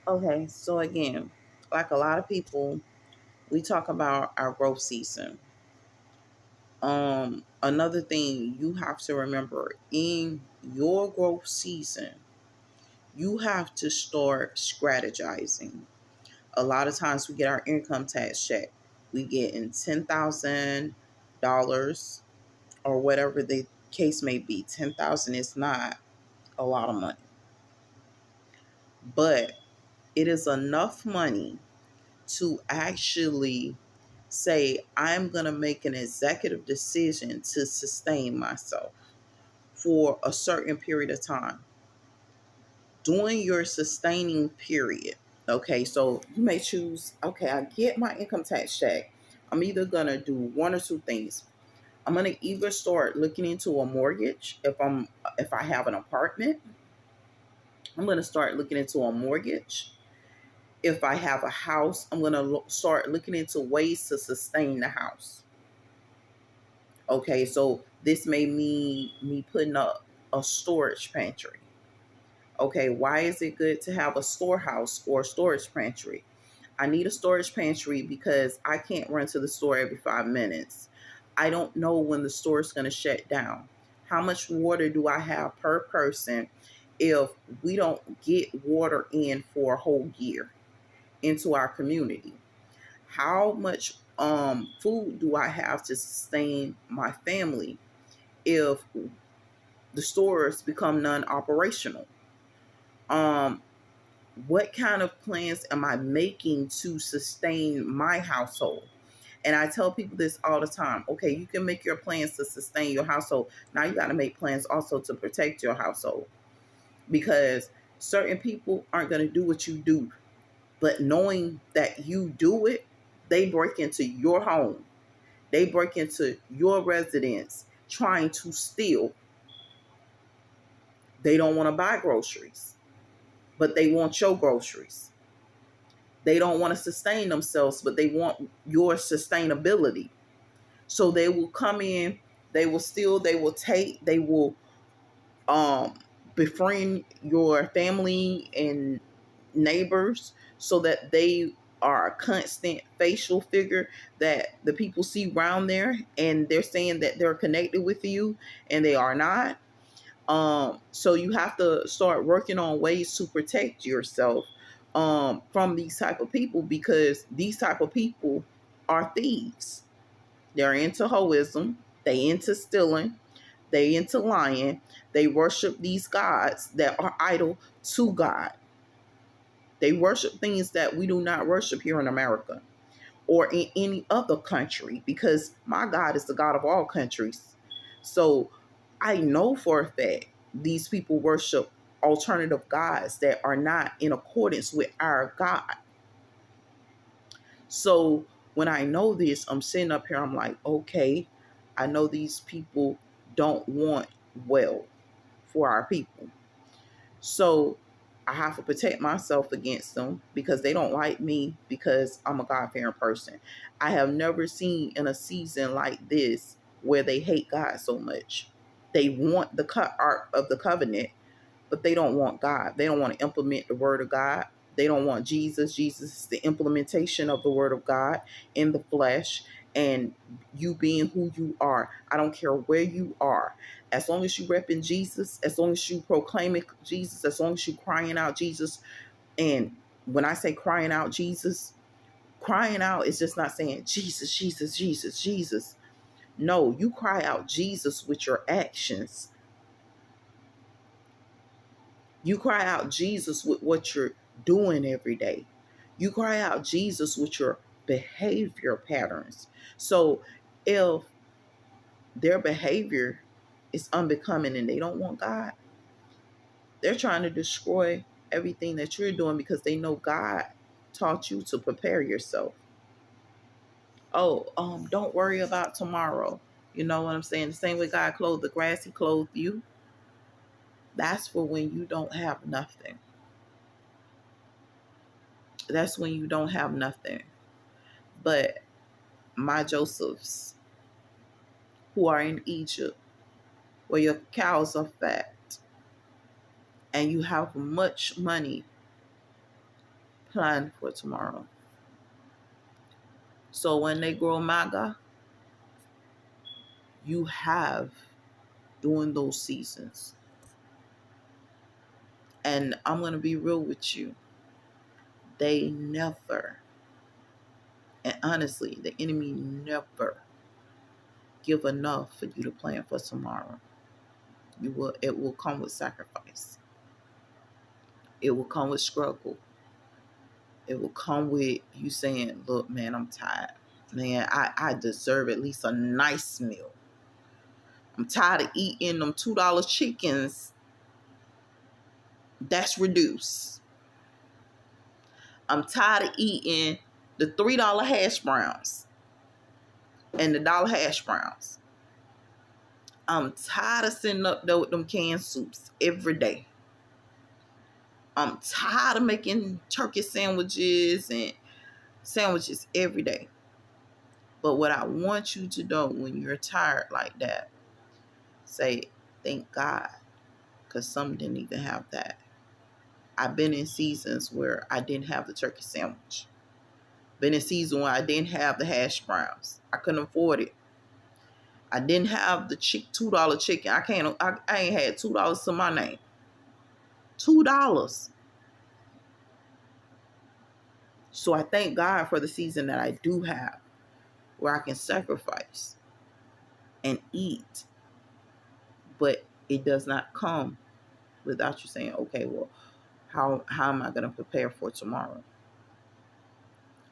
Okay, so again, like a lot of people, we talk about our growth season. Another thing you have to remember in your growth season, you have to start strategizing. A lot of times we get our income tax check. We get in $10,000 or whatever the case may be. 10,000 is not a lot of money, but it is enough money to actually say, I'm going to make an executive decision to sustain myself for a certain period of time. During your sustaining period, okay, so you may choose, okay, I get my income tax check. I'm either going to do one or two things. I'm going to either start looking into a mortgage if I have an apartment. I'm going to start looking into a mortgage. If I have a house, I'm going to start looking into ways to sustain the house. Okay, so this may mean me putting up a storage pantry. Okay, why is it good to have a storehouse or storage pantry? I need a storage pantry because I can't run to the store every 5 minutes. I don't know when the store is going to shut down. How much water do I have per person if we don't get water in for a whole year into our community? How much food do I have to sustain my family if the stores become non-operational? Um, what kind of plans am I making to sustain my household? And I tell people this all the time. Okay, you can make your plans to sustain your household. Now you got to make plans also to protect your household, because certain people aren't going to do what you do. But knowing that you do it, they break into your home. They break into your residence trying to steal. They don't want to buy groceries, but they want your groceries. They don't want to sustain themselves, but they want your sustainability. So they will come in, they will steal, they will take, they will um befriend your family and neighbors so that they are a constant facial figure that the people see around there, and they're saying that they're connected with you and they are not. So you have to start working on ways to protect yourself from these type of people, because these type of people are thieves. They're into hoism, they into stealing, they into lying. They worship these gods that are idol to God. They worship things that we do not worship here in America or in any other country, because my God is the God of all countries. So I know for a fact these people worship alternative gods that are not in accordance with our God. So when I know this, I'm sitting up here, I'm like, okay, I know these people don't want well for our people. So I have to protect myself against them because they don't like me, because I'm a God-fearing person. I have never seen in a season like this where they hate God so much. They want the art of the covenant, but they don't want God. They don't want to implement the word of God. They don't want Jesus. Jesus is the implementation of the word of God in the flesh. And you being who you are, I don't care where you are. As long as you repping Jesus, as long as you proclaiming Jesus, as long as you crying out Jesus. And when I say crying out Jesus, crying out is just not saying Jesus, Jesus, Jesus, Jesus. No, you cry out Jesus with your actions. You cry out Jesus with what you're doing every day. You cry out Jesus with your behavior patterns. So if their behavior is unbecoming and they don't want God, they're trying to destroy everything that you're doing, because they know God taught you to prepare yourself. Oh, don't worry about tomorrow. You know what I'm saying? The same way God clothed the grass, He clothed you. That's for when you don't have nothing. That's when you don't have nothing. But my Josephs who are in Egypt, where your cows are fat and you have much money plan for tomorrow. So when they grow MAGA, you have during those seasons. And I'm going to be real with you. They never, and honestly, the enemy never give enough for you to plan for tomorrow. It will come with sacrifice. It will come with struggle. It will come with you saying, look, man, I'm tired. Man, I deserve at least a nice meal. I'm tired of eating them $2 chickens. That's reduced. I'm tired of eating the $3 hash browns and the dollar hash browns. I'm tired of sitting up there with them canned soups every day. I'm tired of making turkey sandwiches and sandwiches every day. But what I want you to know when you're tired like that, say, thank God, because some didn't even have that. I've been in seasons where I didn't have the turkey sandwich. Been in season where I didn't have the hash browns. I couldn't afford it. I didn't have the $2 chicken. I ain't had $2 to my name. $2. So I thank God for the season that I do have, where I can sacrifice and eat. But it does not come without you saying, okay, well, how am I going to prepare for tomorrow?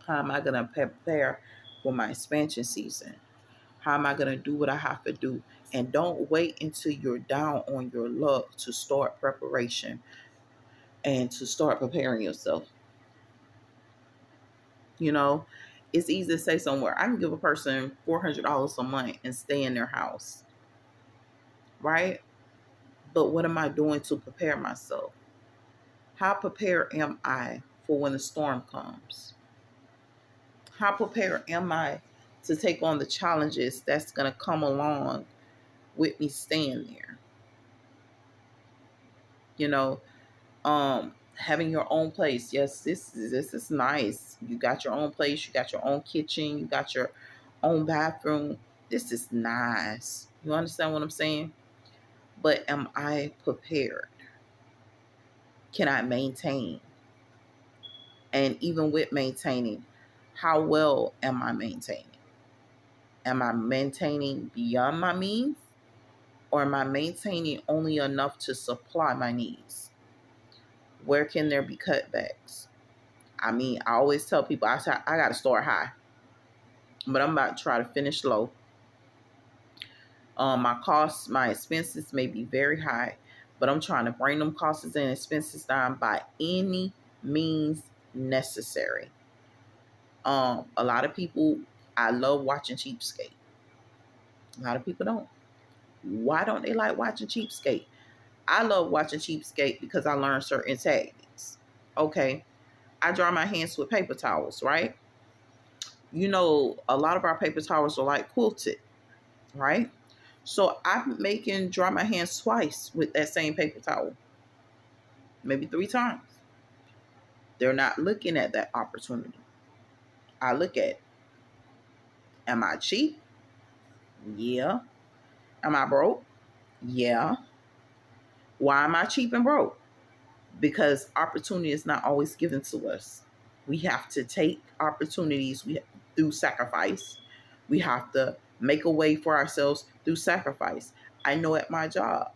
How am I going to prepare for my expansion season? How am I going to do what I have to do? And don't wait until you're down on your luck to start preparation and to start preparing yourself. You know, it's easy to say somewhere, I can give a person $400 a month and stay in their house. Right? But what am I doing to prepare myself? How prepared am I for when the storm comes? How prepared am I to take on the challenges that's going to come along with me staying there? You know, having your own place. Yes, this is nice. You got your own place. You got your own kitchen. You got your own bathroom. This is nice. You understand what I'm saying? But am I prepared? Can I maintain? And even with maintaining, how well am I maintaining? Am I maintaining beyond my means? Or am I maintaining only enough to supply my needs? Where can there be cutbacks? I mean, I always tell people I got to start high, but I'm about to try to finish low. My costs, my expenses may be very high, but I'm trying to bring them costs and expenses down by any means necessary. A lot of people, I love watching Cheapskate. A lot of people don't. Why don't they like watching Cheapskate? I love watching Cheapskate because I learned certain tactics. Okay, I dry my hands with paper towels, right? You know, a lot of our paper towels are like quilted, right? So I'm making dry my hands twice with that same paper towel, maybe 3 times. They're not looking at that opportunity. I look at, am I cheap? Yeah. Am I broke? Yeah. Why am I cheap and broke? Because opportunity is not always given to us. We have to take opportunities through sacrifice. We have to make a way for ourselves through sacrifice. I know at my job,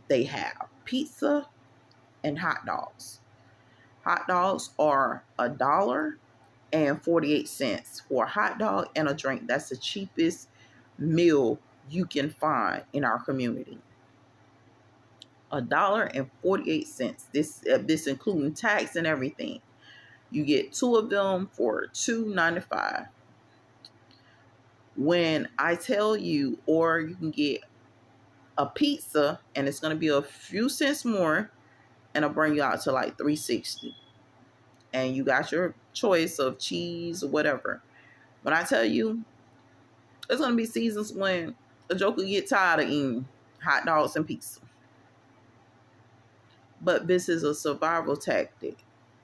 they have pizza and hot dogs. Hot dogs are $1.48 for a hot dog and a drink. That's the cheapest meal you can find in our community. $1.48. This including tax and everything. You get 2 of them for $2.95. When I tell you, or you can get a pizza and it's going to be a few cents more, and it'll bring you out to like $3.60. And you got your choice of cheese or whatever. When I tell you, there's going to be seasons when a joker get tired of eating hot dogs and pizza. But this is a survival tactic.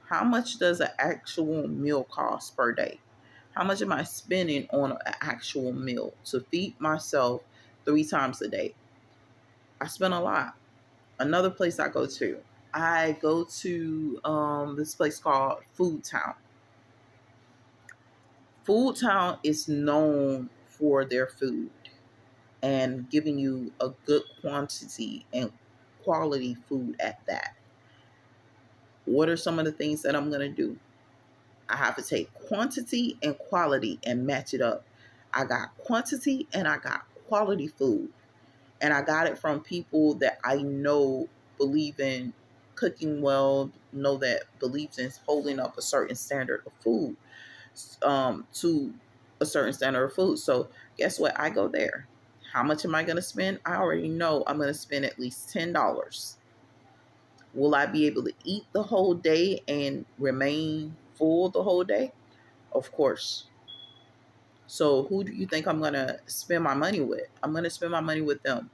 How much does an actual meal cost per day? How much am I spending on an actual meal to feed myself 3 times a day? I spend a lot. Another place I go to this place called Food Town. Food Town is known for their food and giving you a good quantity and quality food at that. What are some of the things that I'm going to do? I have to take quantity and quality and match it up. I got quantity and I got quality food. And I got it from people that I know believe in cooking well, know that believes in holding up a certain standard of food, to a certain standard of food. So guess what? I go there. How much am I going to spend? I already know I'm going to spend at least $10. Will I be able to eat the whole day and remain full the whole day? Of course. So who do you think I'm going to spend my money with? I'm going to spend my money with them.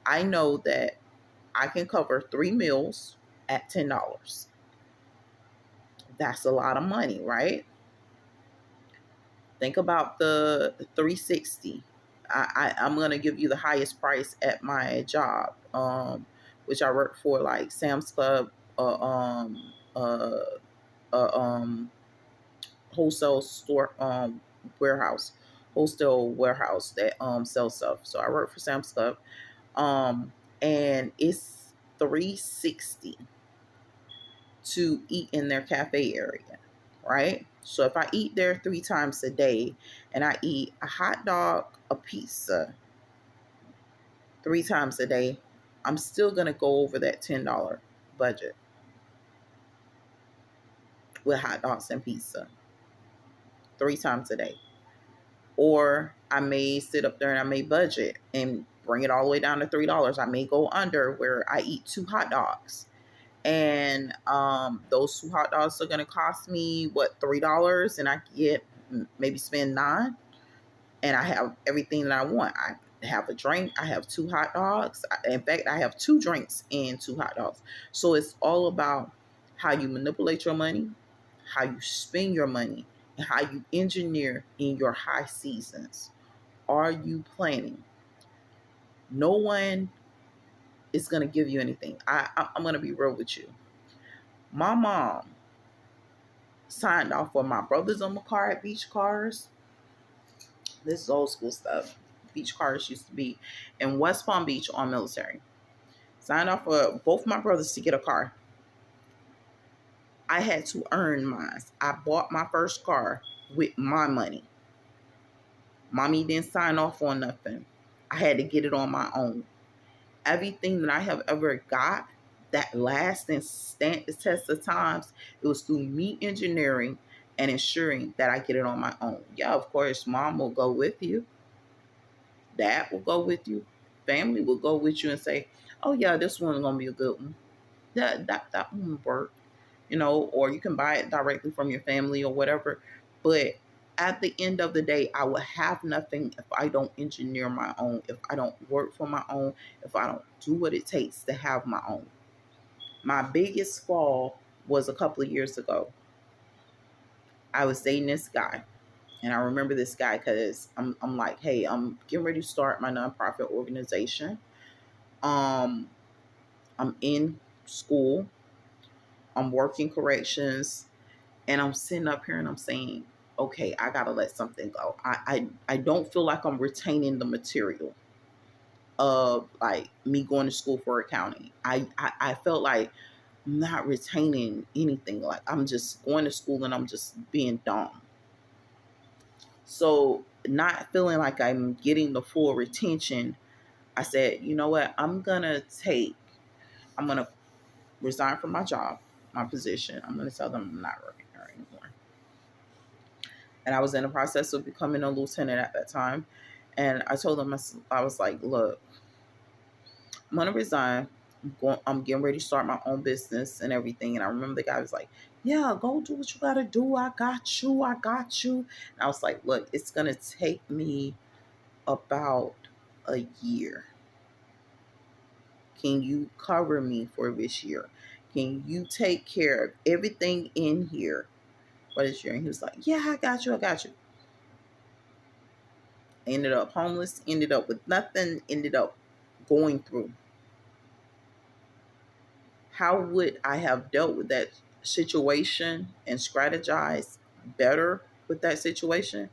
I know that I can cover 3 meals at $10. That's a lot of money, right? Think about the 360. I'm going to give you the highest price at my job, which I work for, like Sam's Club, uh, um, uh, uh, wholesale store, warehouse, wholesale warehouse that sells stuff. So I work for Sam's Club, um, and it's 360 to eat in their cafe area, right? So if I eat there 3 times a day and I eat a hot dog, a pizza 3 times a day, I'm still going to go over that $10 budget with hot dogs and pizza 3 times a day. Or I may sit up there and I may budget and bring it all the way down to $3. I may go under where I eat 2 hot dogs. And those 2 hot dogs are going to cost me $3, and I get maybe spend 9, and I have everything that I want. I have a drink. I have 2 hot dogs. In fact, I have 2 drinks and 2 hot dogs. So it's all about how you manipulate your money, how you spend your money, and how you engineer in your high seasons. Are you planning? No one is going to give you anything. I'm going to be real with you. My mom signed off for my brothers on my car at Beach Cars. This is old school stuff. Beach Cars used to be in West Palm Beach on Military. Signed off for both my brothers to get a car. I had to earn mine. I bought my first car with my money. Mommy didn't sign off on nothing. I had to get it on my own. Everything that I have ever got that lasts and stand the test of times, it was through me engineering and ensuring that I get it on my own. Yeah, of course, mom will go with you. Dad will go with you. Family will go with you and say, oh yeah, this one's going to be a good one. That one will work. Or you can buy it directly from your family or whatever. But at the end of the day, I will have nothing if I don't engineer my own, if I don't work for my own, if I don't do what it takes to have my own. My biggest fall was a couple of years ago. I was dating this guy. And I remember this guy because I'm like, hey, I'm getting ready to start my nonprofit organization. I'm in school. I'm working corrections. And I'm sitting up here and I'm saying, okay, I got to let something go. I don't feel like I'm retaining the material of like me going to school for accounting. I felt like I'm not retaining anything. Like I'm just going to school and I'm just being dumb. So not feeling like I'm getting the full retention, I said, you know what? I'm going to resign from my job, my position. I'm going to tell them I'm not working there anymore. And I was in the process of becoming a lieutenant at that time. And I told them, I was like, look, I'm going to resign. I'm getting ready to start my own business and everything. And I remember the guy was like, yeah, go do what you got to do. I got you. I got you. And I was like, look, it's going to take me about a year. Can you cover me for this year? Can you take care of everything in here? What is your? And he was like, yeah, I got you. I got you. Ended up homeless, ended up with nothing, ended up going through. How would I have dealt with that situation and strategized better with that situation?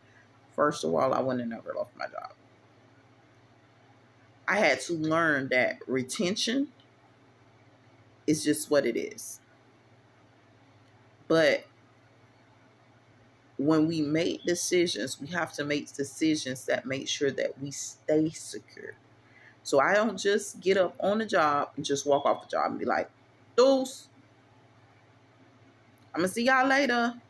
First of all, I wouldn't have never lost my job. I had to learn that retention is just what it is. But when we make decisions, we have to make decisions that make sure that we stay secure. So I don't just get up on the job and just walk off the job and be like, "Deuce, I'm gonna see y'all later."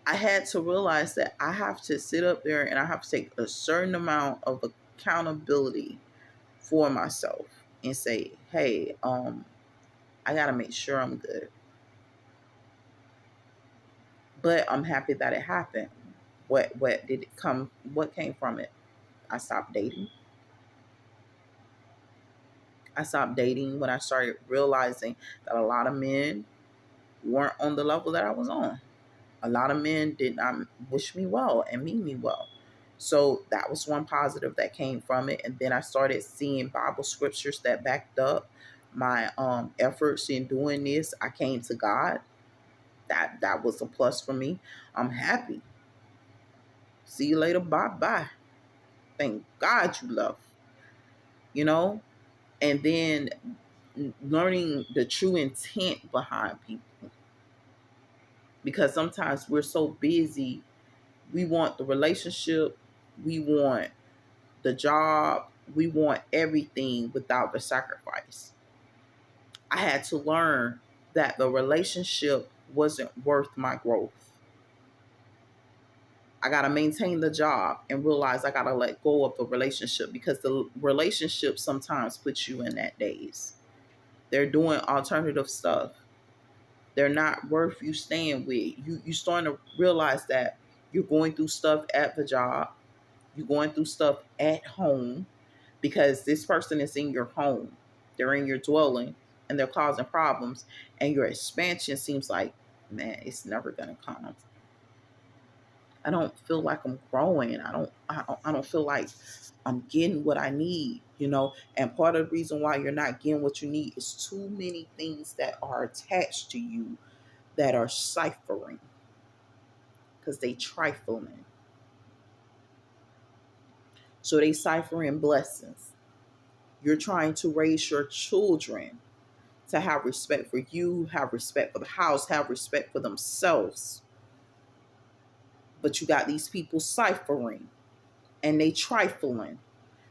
I had to realize that I have to sit up there and I have to take a certain amount of accountability for myself and say, "Hey, I gotta make sure I'm good." But I'm happy that it happened. What did it come? What came from it? I stopped dating. I stopped dating when I started realizing that a lot of men weren't on the level that I was on. A lot of men did not wish me well and mean me well. So that was one positive that came from it. And then I started seeing Bible scriptures that backed up my efforts in doing this. I came to God. That was a plus for me. I'm happy. See you later. Bye bye. Thank God you love. You know? And then learning the true intent behind people. Because sometimes we're so busy, we want the relationship, we want the job, we want everything without the sacrifice. I had to learn that the relationship wasn't worth my growth. I got to maintain the job and realize I got to let go of the relationship because the relationship sometimes puts you in that daze. They're doing alternative stuff. They're not worth you staying with. You starting to realize that you're going through stuff at the job. You're going through stuff at home because this person is in your home. They're in your dwelling and they're causing problems. And your expansion seems like, man, it's never gonna come. I don't feel like I'm growing. I don't feel like I'm getting what I need, you know. And part of the reason why you're not getting what you need is too many things that are attached to you that are ciphering because they trifling. So they ciphering blessings. You're trying to raise your children to have respect for you, have respect for the house, have respect for themselves. But you got these people ciphering and they trifling.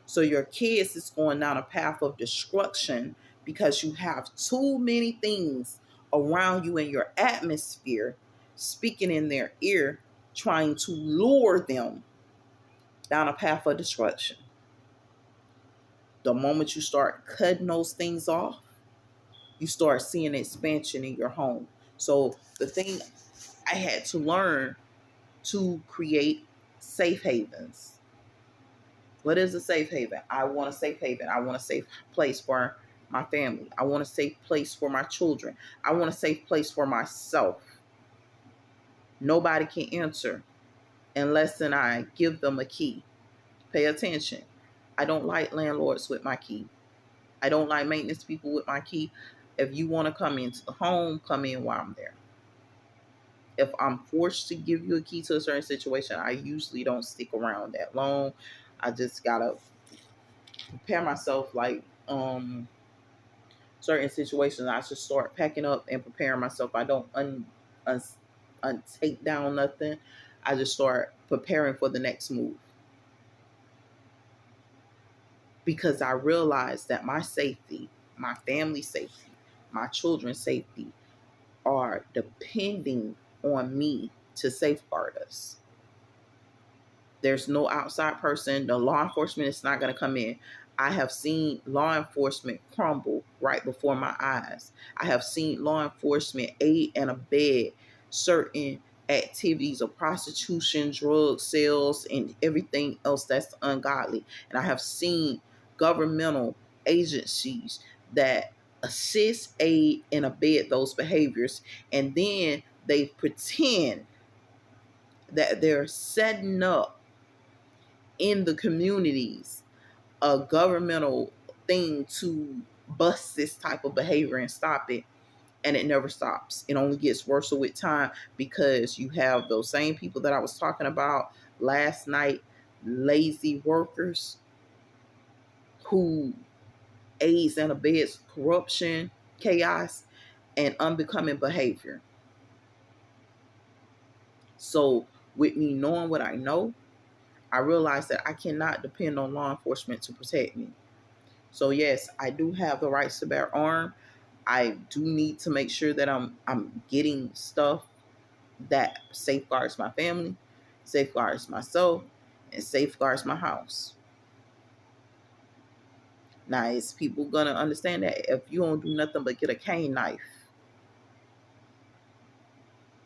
So your kids is going down a path of destruction because you have too many things around you in your atmosphere speaking in their ear, trying to lure them down a path of destruction. The moment you start cutting those things off, you start seeing expansion in your home. So the thing I had to learn to create safe havens. What is a safe haven? I want a safe haven. I want a safe place for my family. I want a safe place for my children. I want a safe place for myself. Nobody can enter unless I give them a key. Pay attention. I don't like landlords with my key. I don't like maintenance people with my key. If you want to come into the home, come in while I'm there. If I'm forced to give you a key to a certain situation, I usually don't stick around that long. I just gotta prepare myself like certain situations. I should start packing up and preparing myself. I don't take down nothing. I just start preparing for the next move. Because I realize that my safety, my family's safety, my children's safety are depending on me to safeguard us. There's no outside person. The law enforcement is not going to come in. I have seen law enforcement crumble right before my eyes. I have seen law enforcement aid and abet certain activities of prostitution, drug sales, and everything else that's ungodly. And I have seen governmental agencies that assist, aid, and abet those behaviors. And then they pretend that they're setting up in the communities a governmental thing to bust this type of behavior and stop it. And it never stops. It only gets worse with time, because you have those same people that I was talking about last night, lazy workers who aids and abets corruption, chaos, and unbecoming behavior. So with me knowing what I know, I realize that I cannot depend on law enforcement to protect me. So yes, I do have the rights to bear arms. I do need to make sure that I'm getting stuff that safeguards my family, safeguards myself, and safeguards my house. Now, is people gonna understand that if you don't do nothing but get a cane knife,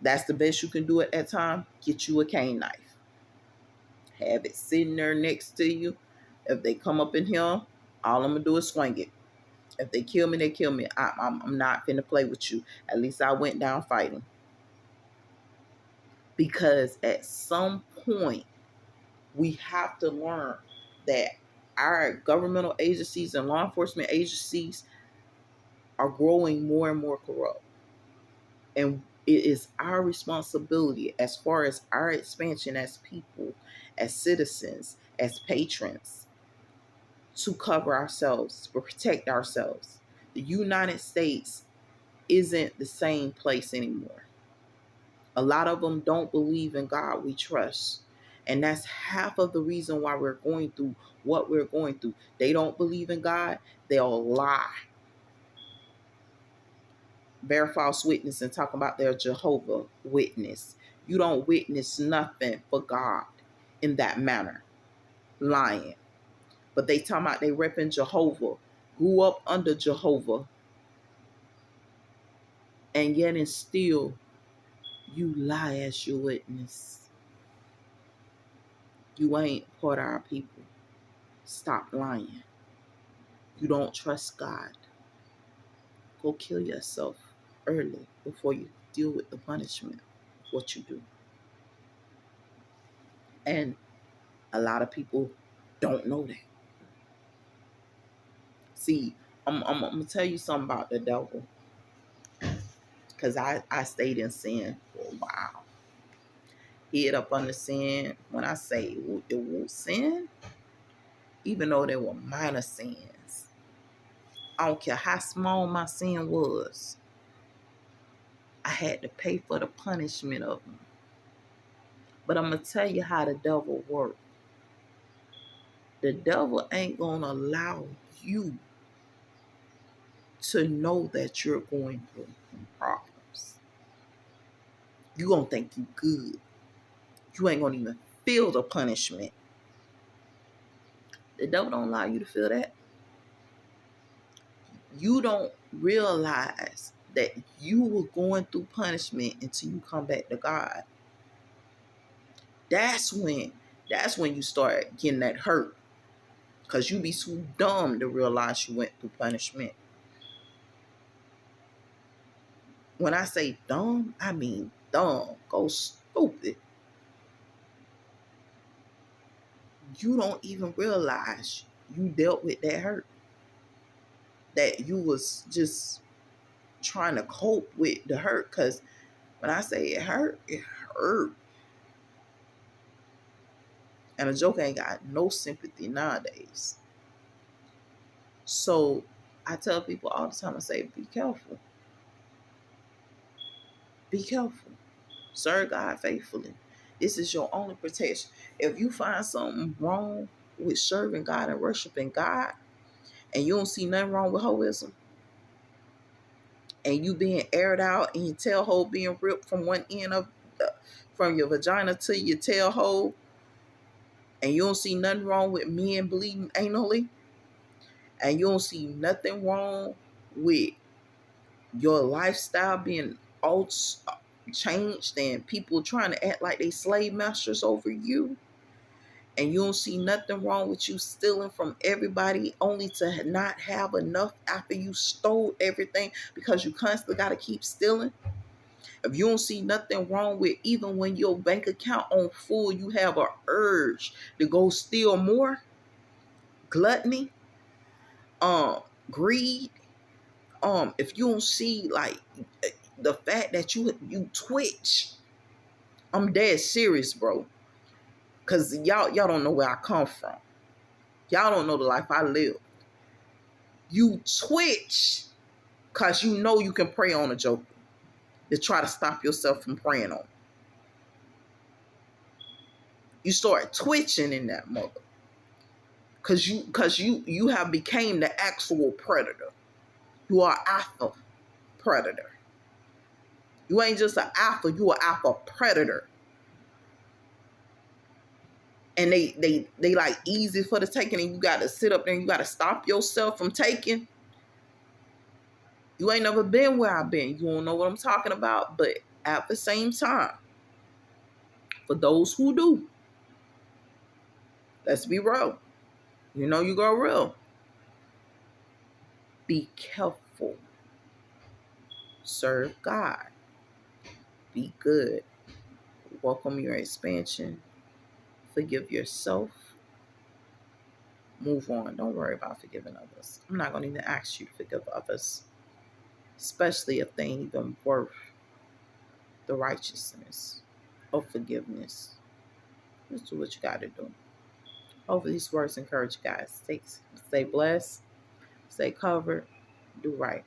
that's the best you can do at that time? Get you a cane knife. Have it sitting there next to you. If they come up in here, all I'm gonna do is swing it. If they kill me, they kill me. I'm not finna play with you. At least I went down fighting. Because at some point, we have to learn that our governmental agencies and law enforcement agencies are growing more and more corrupt. And it is our responsibility, as far as our expansion as people, as citizens, as patrons, to cover ourselves, to protect ourselves. The United States isn't the same place anymore. A lot of them don't believe in God we trust. And that's half of the reason why we're going through what we're going through. They don't believe in God, they'll lie, bear false witness, and talk about their Jehovah Witness. You don't witness nothing for God in that manner, lying. But they talking about they repping Jehovah, grew up under Jehovah, and yet and still you lie as your witness. You ain't part of our people. Stop lying. You don't trust God. Go kill yourself early before you deal with the punishment of what you do. And a lot of people don't know that. See, I'm going to tell you something about the devil. Because I stayed in sin for a while. Hid up under sin. When I say it was sin, even though they were minor sins, I don't care how small my sin was, I had to pay for the punishment of them. But I'm going to tell you how the devil works. The devil ain't going to allow you to know that you're going through problems. You're going to think you good. You ain't going to even feel the punishment. The devil don't allow you to feel that. You don't realize that you were going through punishment until you come back to God. That's when you start getting that hurt. Because you be too dumb to realize you went through punishment. When I say dumb, I mean dumb. Go stupid. You don't even realize you dealt with that hurt. That you was just trying to cope with the hurt. Because when I say it hurt, it hurt. And a joke ain't got no sympathy nowadays. So I tell people all the time, I say, be careful. Be careful. Serve God faithfully. This is your only protection. If you find something wrong with serving God and worshiping God, and you don't see nothing wrong with hoism, and you being aired out and your tail hole being ripped from one end of from your vagina to your tail hole, and you don't see nothing wrong with men bleeding anally, and you don't see nothing wrong with your lifestyle being all changed and people trying to act like they slave masters over you, And you don't see nothing wrong with you stealing from everybody only to not have enough after you stole everything, because you constantly got to keep stealing. If you don't see nothing wrong with, even when your bank account on full, you have an urge to go steal more, gluttony, greed, if you don't see like the fact that you twitch, I'm dead serious, bro. Cause y'all don't know where I come from. Y'all don't know the life I live. You twitch cause you know you can prey on a joker to try to stop yourself from preying on. You start twitching in that mother. Cause you have became the actual predator. You are alpha predator. You ain't just an alpha, you are alpha predator. And they like easy for the taking, and you gotta sit up there and you gotta stop yourself from taking. You ain't never been where I've been. You don't know what I'm talking about. But at the same time, for those who do, let's be real. You know you go real. Be careful. Serve God. Be good. Welcome your expansion. Forgive yourself. Move on. Don't worry about forgiving others. I'm not going to even ask you to forgive others, especially if they ain't even worth the righteousness of forgiveness. Just do what you got to do. Hopefully these words encourage you guys. Stay blessed. Stay covered. Do right.